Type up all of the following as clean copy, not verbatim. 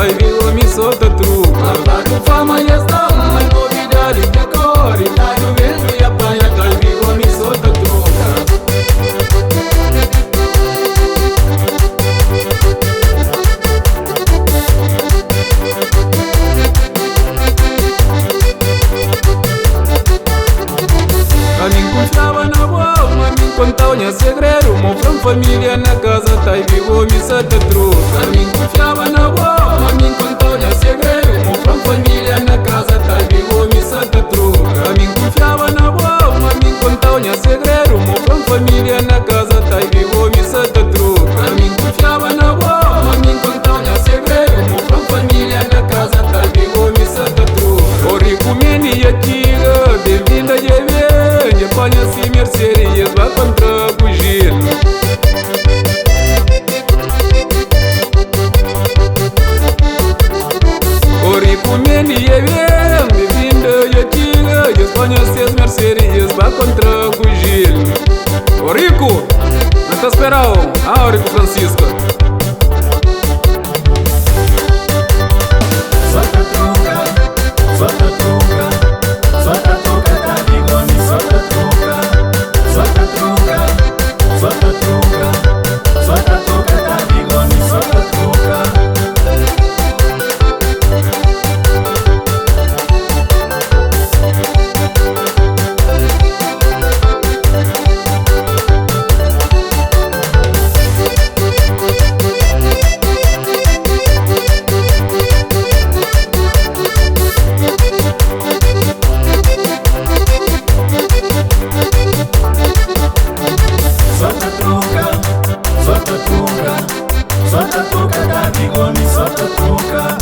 dai vivo mi solta truca. Tu fama e sta mai novidade de cor. Dai o vento e apanha, dai vivo mi solta truca. Camin confiava na boa, camin contava minha segredo. Mofram família na casa, dai vivo mi solta truca. Camin confiava na boa, camin contava minha segredo. Mofram família na casa, dai vivo mi solta truca. Camin confiava na boa, camin contava minha segredo. Mofram família na casa, dai vivo mi solta truca. Camin confiava na boa, camin contava minha segredo. Mofram família na casa, dai vivo mi solta truca. Ori cumeni e tiga, bem-vinda e vem, apanha-se mercearias, vai contra bugir. Ori cumeni e vem, bem-vinda e tiga, apanha-se as mercearias, vai contra bugir. Orico, não te esperava, Orico Francisco. Solta a truca da Bigoni, solta a truca.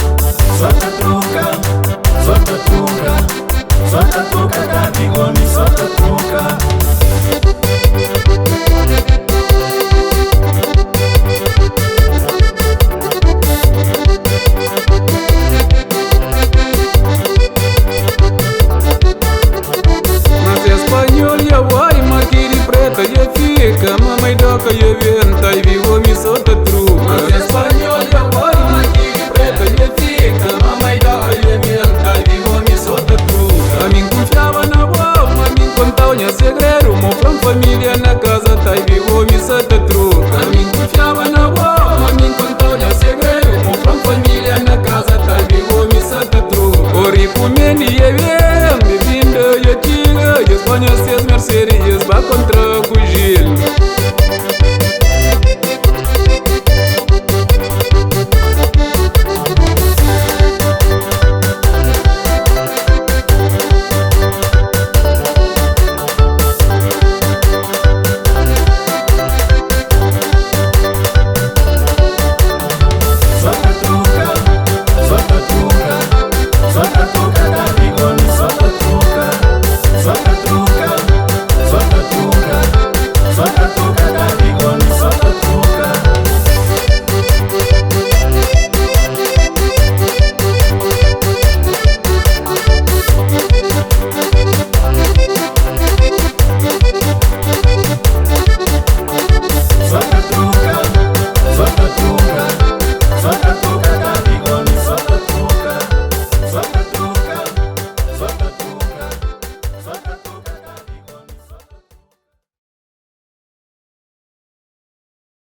Solta a truca, solta a truca. Solta a truca da Bigoni, solta a truca.